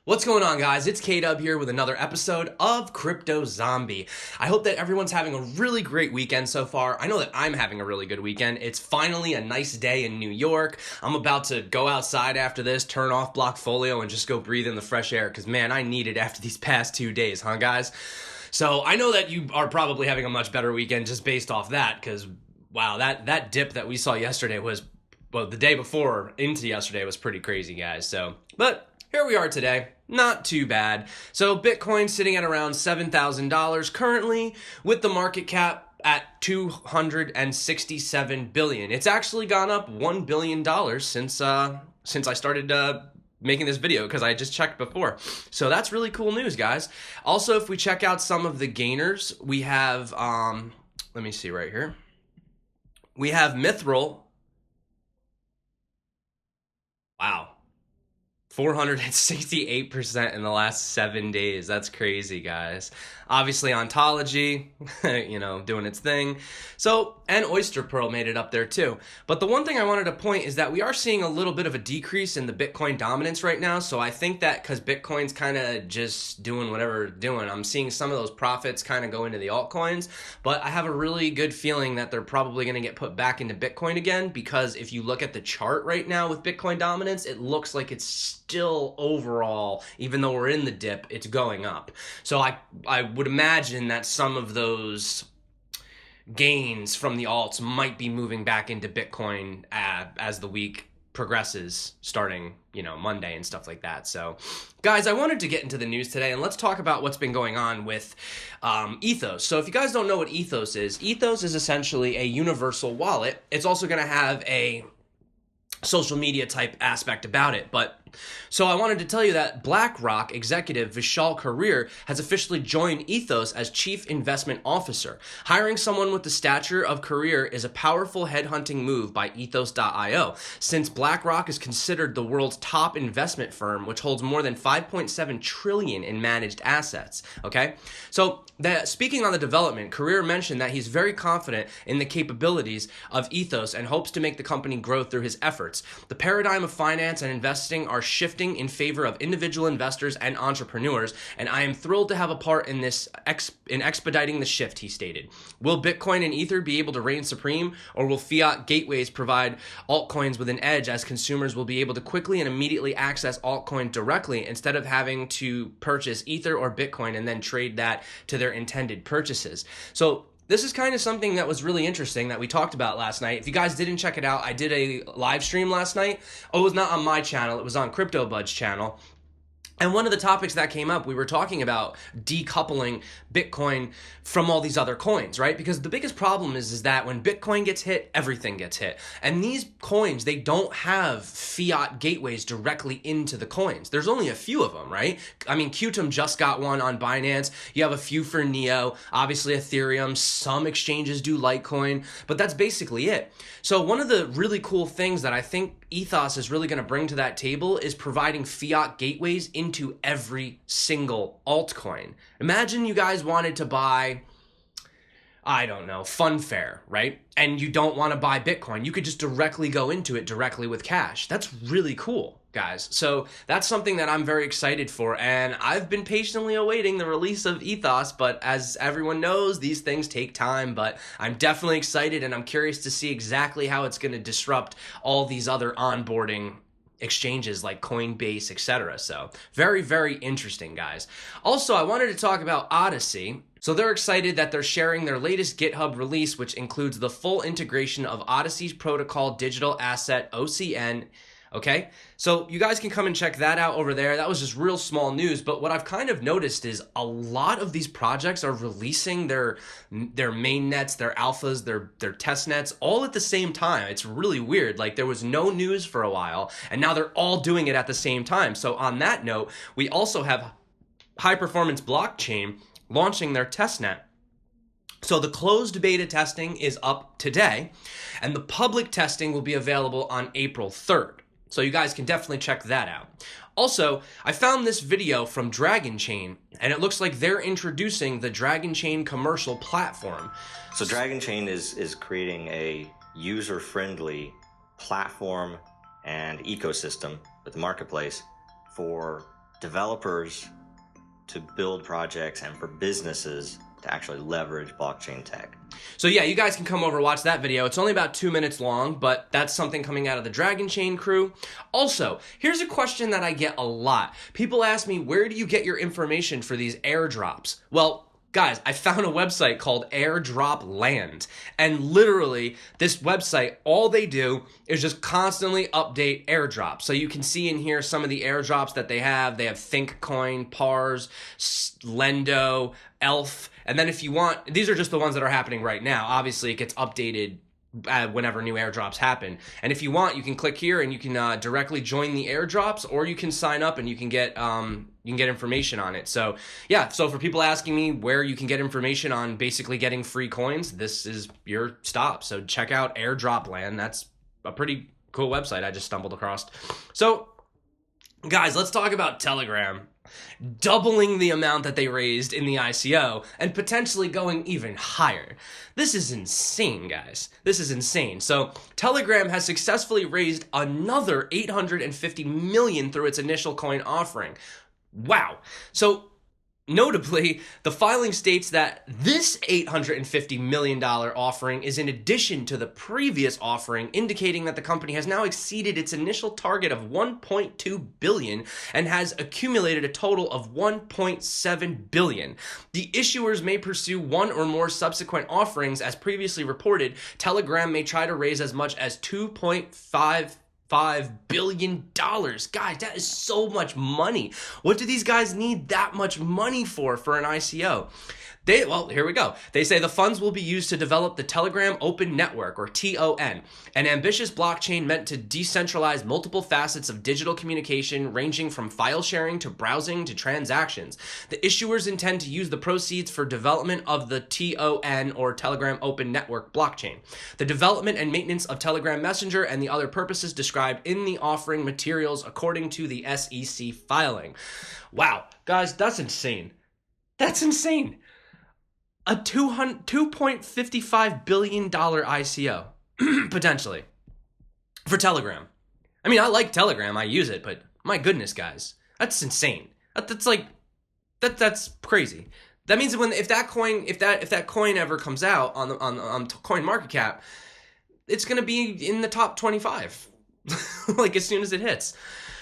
What's going on, guys? It's K-Dub here with another episode of Crypto Zombie. I hope that everyone's having a really great weekend so far. I know that I'm having a really good weekend. It's finally a nice day in New York. I'm about to go outside after this, turn off Blockfolio, and just go breathe in the fresh air because, man, I need it after these past 2 days, huh, guys? So I know that you are probably having a much better weekend just based off that because, wow, that dip that we saw yesterday was, well, the day before into yesterday was pretty crazy, guys. So, but here we are today. Not too bad. So Bitcoin sitting at around $7,000 currently with the market cap at $267 billion. It's actually gone up $1 billion since I started making this video because I just checked before. So that's really cool news, guys. Also, if we check out some of the gainers, we have, let me see right here. We have Mithril. Wow. 468% in the last 7 days. That's crazy, guys. Obviously, Ontology, doing its thing. So, and Oyster Pearl made it up there too. But the one thing I wanted to point is that we are seeing a little bit of a decrease in the Bitcoin dominance right now. So I think that because Bitcoin's kind of just doing whatever it's doing, I'm seeing some of those profits kind of go into the altcoins. But I have a really good feeling that they're probably going to get put back into Bitcoin again, because if you look at the chart right now with Bitcoin dominance, it looks like it's still overall, even though we're in the dip, it's going up. So I would imagine that some of those gains from the alts might be moving back into Bitcoin as the week progresses, starting, Monday and stuff like that. So, guys, I wanted to get into the news today, and let's talk about what's been going on with ETHOS. So if you guys don't know what ETHOS is essentially a universal wallet. It's also going to have a social media type aspect about it. So I wanted to tell you that BlackRock executive Vishal Karir has officially joined ETHOS as Chief Investment Officer. Hiring someone with the stature of Karir is a powerful headhunting move by Ethos.io, since BlackRock is considered the world's top investment firm, which holds more than $5.7 trillion in managed assets. Okay? So speaking on the development, Karir mentioned that he's very confident in the capabilities of ETHOS and hopes to make the company grow through his efforts. The paradigm of finance and investing are shifting in favor of individual investors and entrepreneurs, and I am thrilled to have a part in this in expediting the shift, he stated. Will Bitcoin and Ether be able to reign supreme, or will fiat gateways provide altcoins with an edge, as consumers will be able to quickly and immediately access altcoin directly instead of having to purchase Ether or Bitcoin and then trade that to their intended purchases? So this is kind of something that was really interesting that we talked about last night. If you guys didn't check it out, I did a live stream last night. Oh, it was not on my channel. It was on CryptoBud's channel. And one of the topics that came up, we were talking about decoupling Bitcoin from all these other coins, right? Because the biggest problem is that when Bitcoin gets hit, everything gets hit. And these coins, they don't have fiat gateways directly into the coins. There's only a few of them, right? I mean, Qtum just got one on Binance. You have a few for Neo, obviously Ethereum. Some exchanges do Litecoin, but that's basically it. So one of the really cool things that I think ETHOS is really going to bring to that table is providing fiat gateways into every single altcoin. Imagine you guys wanted to buy, I don't know, Funfair, right? And you don't want to buy Bitcoin. You could just directly go into it directly with cash. That's really cool, guys. So that's something that I'm very excited for, and I've been patiently awaiting the release of ETHOS, but as everyone knows, these things take time. But I'm definitely excited, and I'm curious to see exactly how it's going to disrupt all these other onboarding exchanges like Coinbase, etc. So very, very interesting, guys. Also, I wanted to talk about Odyssey. So they're excited that they're sharing their latest GitHub release, which includes the full integration of Odyssey's protocol digital asset, OCN. Okay, so you guys can come and check that out over there. That was just real small news, but what I've kind of noticed is a lot of these projects are releasing their mainnets, their alphas, their test nets all at the same time. It's really weird. Like, there was no news for a while, and now they're all doing it at the same time. So on that note, we also have High Performance Blockchain launching their testnet. So the closed beta testing is up today, and the public testing will be available on April 3rd. So you guys can definitely check that out. Also, I found this video from Dragonchain, and it looks like they're introducing the Dragonchain commercial platform. So Dragonchain is creating a user-friendly platform and ecosystem with the marketplace for developers to build projects and for businesses to actually leverage blockchain tech. So yeah, you guys can come over and watch that video. It's only about 2 minutes long, but that's something coming out of the Dragonchain crew. Also, here's a question that I get a lot. People ask me, where do you get your information for these airdrops? Well, guys, I found a website called Airdrop Land, and literally this website, all they do is just constantly update airdrops. So you can see in here some of the airdrops that they have. They have ThinkCoin, Pars, Lendo, Elf, and then if you want, these are just the ones that are happening right now. Obviously, it gets updated whenever new airdrops happen. And if you want, you can click here and you can directly join the airdrops, or you can sign up and you can get information on it. So yeah, so for people asking me where you can get information on basically getting free coins, this is your stop. So check out Airdrop Land. That's a pretty cool website I just stumbled across. So guys, let's talk about Telegram doubling the amount that they raised in the ICO and potentially going even higher. This is insane, guys. This is insane. So Telegram has successfully raised another $850 million through its initial coin offering. Wow. So notably, the filing states that this $850 million offering is in addition to the previous offering, indicating that the company has now exceeded its initial target of $1.2 billion and has accumulated a total of $1.7 billion. The issuers may pursue one or more subsequent offerings. As previously reported, Telegram may try to raise as much as $2.5 billion. Guys, that is so much money. What do these guys need that much money for an ICO? Well, here we go. They say the funds will be used to develop the Telegram Open Network, or TON, an ambitious blockchain meant to decentralize multiple facets of digital communication, ranging from file sharing to browsing to transactions. The issuers intend to use the proceeds for development of the TON, or Telegram Open Network blockchain, the development and maintenance of Telegram Messenger, and the other purposes described in the offering materials according to the SEC filing. Wow, guys, that's insane. That's insane. A $2.55 billion ICO, potentially, for Telegram. I mean, I like Telegram, I use it, but my goodness, guys, that's insane. That's crazy. That means if that coin ever comes out on Coin Market Cap, it's gonna be in the top 25, like as soon as it hits.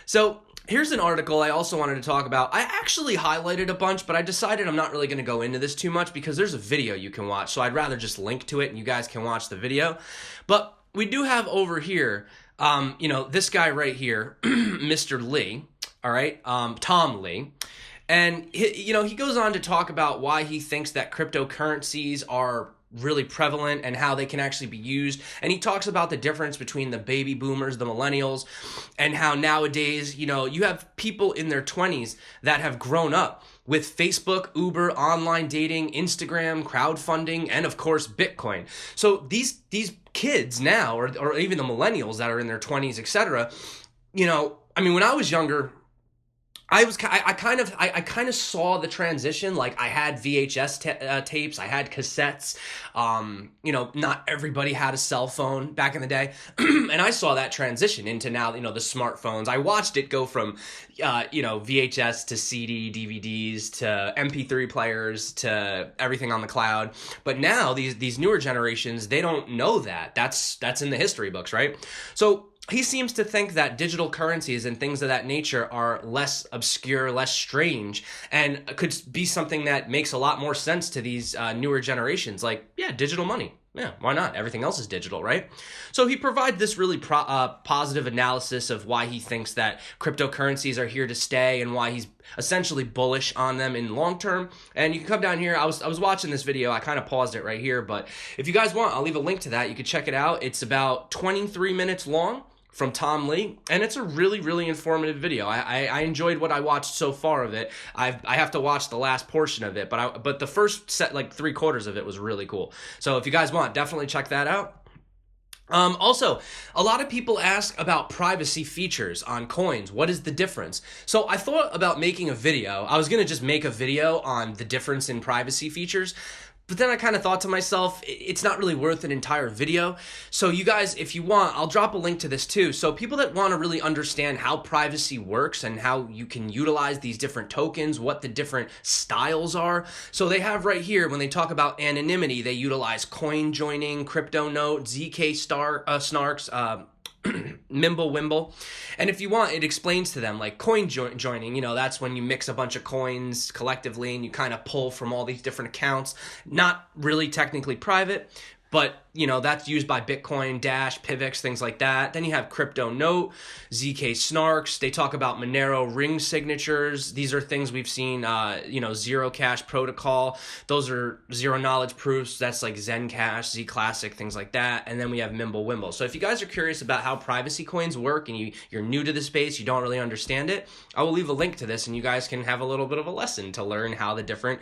So here's an article I also wanted to talk about. I actually highlighted a bunch, but I decided I'm not really going to go into this too much because there's a video you can watch. So I'd rather just link to it and you guys can watch the video. But we do have over here, this guy right here, Mr. Lee, all right, Tom Lee. And, he goes on to talk about why he thinks that cryptocurrencies are really prevalent and how they can actually be used. And he talks about the difference between the baby boomers, the millennials, and how nowadays, you have people in their 20s that have grown up with Facebook, Uber, online dating, Instagram, crowdfunding, and of course, Bitcoin. So these kids now, or even the millennials that are in their 20s, etc., when I was younger, I kind of saw the transition. Like, I had VHS tapes, I had cassettes. Not everybody had a cell phone back in the day, and I saw that transition into now, the smartphones. I watched it go from, VHS to CD, DVDs to MP3 players to everything on the cloud. But now these newer generations, they don't know that. That's in the history books, right? So he seems to think that digital currencies and things of that nature are less obscure, less strange, and could be something that makes a lot more sense to these newer generations. Like, yeah, digital money. Yeah, why not? Everything else is digital, right? So he provides this really positive analysis of why he thinks that cryptocurrencies are here to stay and why he's essentially bullish on them in long term. And you can come down here. I was watching this video. I kind of paused it right here, but if you guys want, I'll leave a link to that. You can check it out. It's about 23 minutes long, from Tom Lee, and it's a really, really informative video. I enjoyed what I watched so far of it. I have to watch the last portion of it, but the first set, like 3/4 of it, was really cool. So if you guys want, definitely check that out. Also, a lot of people ask about privacy features on coins. What is the difference? So I thought about making a video. I was going to just make a video on the difference in privacy features, But then I kind of thought to myself, it's not really worth an entire video. So you guys, if you want, I'll drop a link to this too. So people that want to really understand how privacy works and how you can utilize these different tokens, what the different styles are. So they have right here, when they talk about anonymity, they utilize coin joining, crypto note, ZK snarks, Mimble Wimble. And if you want, it explains to them like coin joining, that's when you mix a bunch of coins collectively and you kind of pull from all these different accounts. Not really technically private, but that's used by Bitcoin, Dash, Pivx, things like that. Then you have Crypto Note, ZK Snarks. They talk about Monero ring signatures. These are things we've seen, Zero Cash Protocol. Those are zero knowledge proofs. That's like Zencash, Z Classic, things like that. And then we have Mimble Wimble. So if you guys are curious about how privacy coins work and you're new to the space, you don't really understand it, I will leave a link to this and you guys can have a little bit of a lesson to learn how the different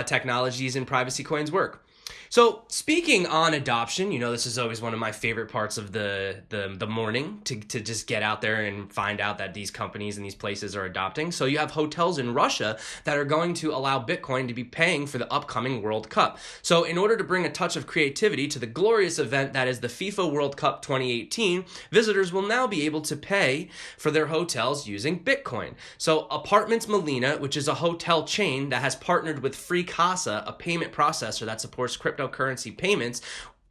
technologies and privacy coins work. So speaking on adoption, this is always one of my favorite parts of the morning to just get out there and find out that these companies and these places are adopting. So you have hotels in Russia that are going to allow Bitcoin to be paying for the upcoming World Cup. So in order to bring a touch of creativity to the glorious event that is the FIFA World Cup 2018, visitors will now be able to pay for their hotels using Bitcoin. So Apartments Melina, which is a hotel chain that has partnered with Free Casa, a payment processor that supports cryptocurrency payments,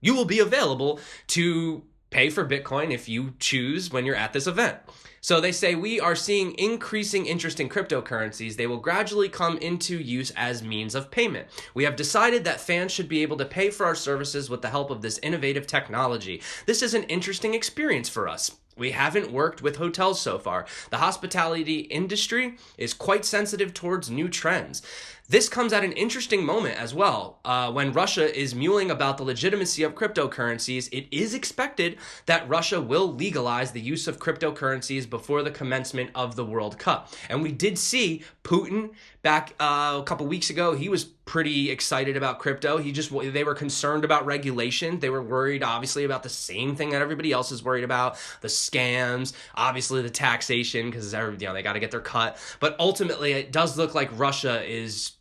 you will be available to pay for Bitcoin if you choose when you're at this event. So they say, we are seeing increasing interest in cryptocurrencies. They will gradually come into use as means of payment. We have decided that fans should be able to pay for our services with the help of this innovative technology. This is an interesting experience for us. We haven't worked with hotels so far. The hospitality industry is quite sensitive towards new trends. This comes at an interesting moment as well. When Russia is mulling about the legitimacy of cryptocurrencies, it is expected that Russia will legalize the use of cryptocurrencies before the commencement of the World Cup. And we did see Putin back a couple weeks ago. He was pretty excited about crypto. They were concerned about regulation. They were worried, obviously, about the same thing that everybody else is worried about, the scams, obviously the taxation, because they got to get their cut. But ultimately, it does look like Russia is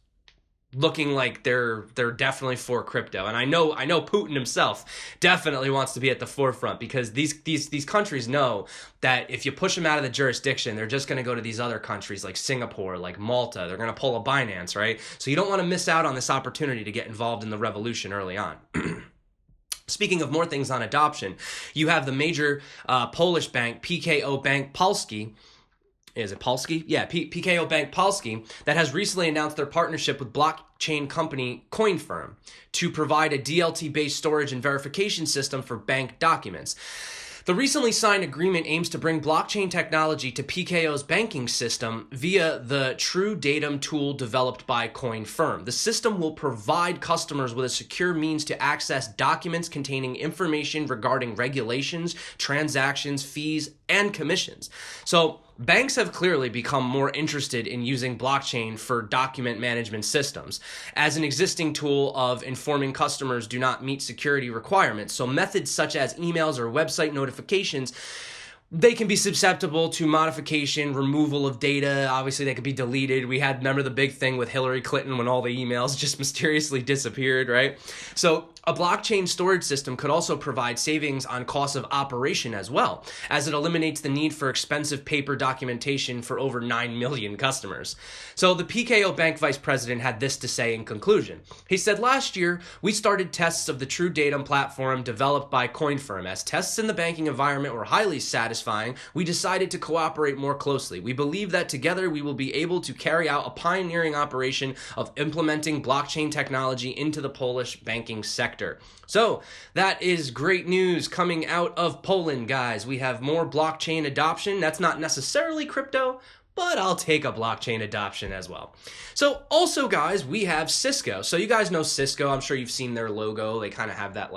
looking like they're definitely for crypto. And I know Putin himself definitely wants to be at the forefront, because these countries know that if you push them out of the jurisdiction, they're just going to go to these other countries like Singapore, like Malta. They're going to pull a Binance, right? So you don't want to miss out on this opportunity to get involved in the revolution early on. Speaking of more things on adoption, you have the major Polish bank, PKO Bank Polski. Is it Polski? Yeah, PKO Bank Polski, that has recently announced their partnership with blockchain company CoinFirm to provide a DLT-based storage and verification system for bank documents. The recently signed agreement aims to bring blockchain technology to PKO's banking system via the True Datum tool developed by CoinFirm. The system will provide customers with a secure means to access documents containing information regarding regulations, transactions, fees, and commissions. So banks have clearly become more interested in using blockchain for document management systems as an existing tool of informing customers do not meet security requirements. So methods such as emails or website notifications, they can be susceptible to modification, removal of data. Obviously, they could be deleted. Remember the big thing with Hillary Clinton when all the emails just mysteriously disappeared, right? So a blockchain storage system could also provide savings on costs of operation as well, as it eliminates the need for expensive paper documentation for over 9 million customers. So the PKO Bank vice president had this to say in conclusion. He said, last year, we started tests of the True Datum platform developed by CoinFirm. As tests in the banking environment were highly satisfying, we decided to cooperate more closely. We believe that together we will be able to carry out a pioneering operation of implementing blockchain technology into the Polish banking sector. So that is great news coming out of Poland, guys. We have more blockchain adoption. That's not necessarily crypto, but I'll take a blockchain adoption as well. So also, guys, we have Cisco. So you guys know Cisco. I'm sure you've seen their logo. They kind of have that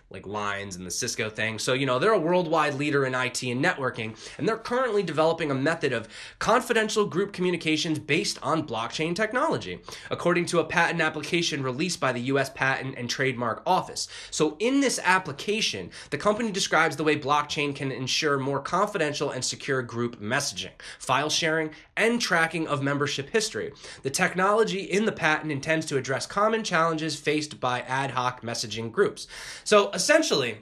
like lines and the Cisco thing. So, they're a worldwide leader in IT and networking, and they're currently developing a method of confidential group communications based on blockchain technology, according to a patent application released by the U.S. Patent and Trademark Office. So in this application, the company describes the way blockchain can ensure more confidential and secure group messaging, file sharing, and tracking of membership history. The technology in the patent intends to address common challenges faced by ad hoc messaging groups. So essentially,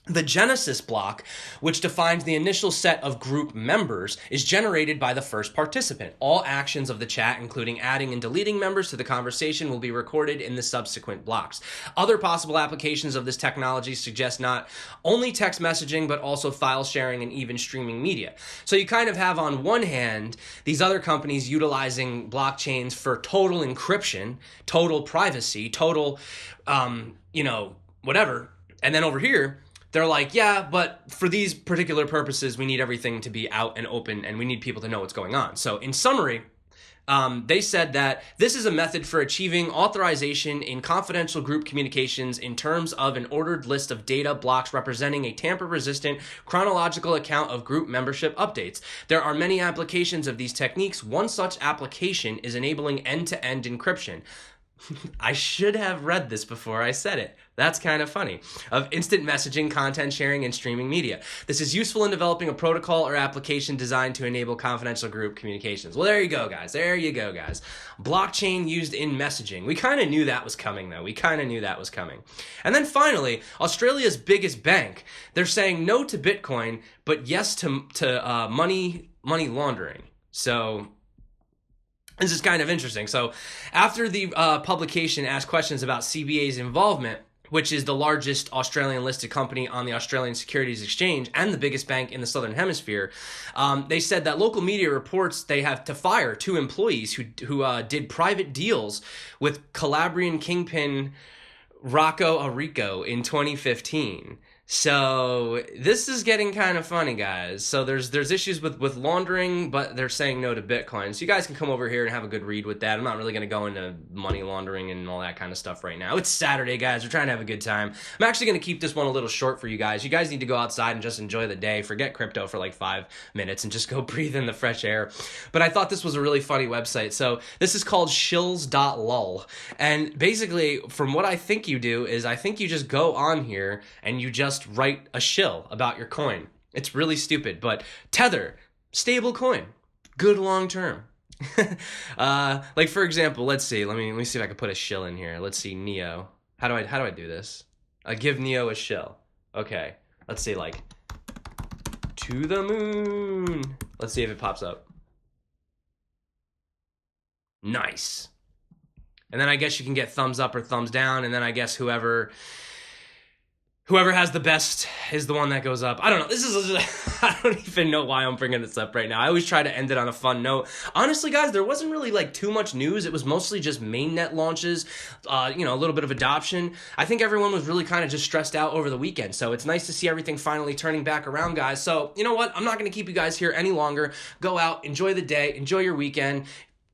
the Genesis block, which defines the initial set of group members, is generated by the first participant. All actions of the chat, including adding and deleting members to the conversation, will be recorded in the subsequent blocks. Other possible applications of this technology suggest not only text messaging, but also file sharing and even streaming media. So you kind of have, on one hand, these other companies utilizing blockchains for total encryption, total privacy, total, whatever. And then over here, they're like, yeah, but for these particular purposes, we need everything to be out and open, and we need people to know what's going on. So in summary, they said that this is a method for achieving authorization in confidential group communications in terms of an ordered list of data blocks representing a tamper-resistant chronological account of group membership updates. There are many applications of these techniques. One such application is enabling end-to-end encryption. I should have read this before I said it. That's kind of funny. Of instant messaging, content sharing, and streaming media. This is useful in developing a protocol or application designed to enable confidential group communications. Well, there you go, guys. There you go, guys. Blockchain used in messaging. We kind of knew that was coming, though. And then finally, Australia's biggest bank. They're saying no to Bitcoin, but yes to money laundering. So this is kind of interesting. So after the publication asked questions about CBA's involvement, which is the largest Australian listed company on the Australian Securities Exchange and the biggest bank in the Southern Hemisphere, they said that local media reports they have to fire 2 employees who did private deals with Calabrian kingpin Rocco Arrico in 2015. So this is getting kind of funny, guys. So there's issues with laundering, but they're saying no to Bitcoin. So you guys can come over here and have a good read with that. I'm not really going to go into money laundering and all that kind of stuff right now. It's Saturday, guys. We're trying to have a good time. I'm actually going to keep this one a little short for you guys. You guys need to go outside and just enjoy the day. Forget crypto for like 5 minutes and just go breathe in the fresh air. But I thought this was a really funny website. So this is called shills.lol. And basically, from what I think you do is I think you just go on here and you just write a shill about your coin. It's really stupid, but Tether, stable coin, good long term. Like for example, let's see. Let me see if I can put a shill in here. Let's see, Neo. How do I do this? Give Neo a shill. Okay. Let's see, like to the moon. Let's see if it pops up. Nice. And then I guess you can get thumbs up or thumbs down, and then I guess whoever has the best is the one that goes up. I don't know. I don't even know why I'm bringing this up right now. I always try to end it on a fun note. Honestly, guys, there wasn't really like too much news. It was mostly just mainnet launches, a little bit of adoption. I think everyone was really kind of just stressed out over the weekend. So it's nice to see everything finally turning back around, guys. So you know what? I'm not going to keep you guys here any longer. Go out, enjoy the day, enjoy your weekend.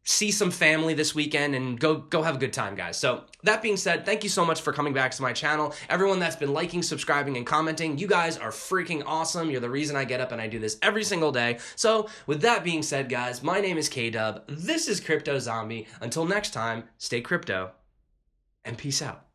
See some family this weekend and go have a good time, guys. So that being said, thank you so much for coming back to my channel. Everyone that's been liking, subscribing, and commenting, you guys are freaking awesome. You're the reason I get up and I do this every single day. So with that being said, guys, my name is K-Dub. This is Crypto Zombie. Until next time, stay crypto and peace out.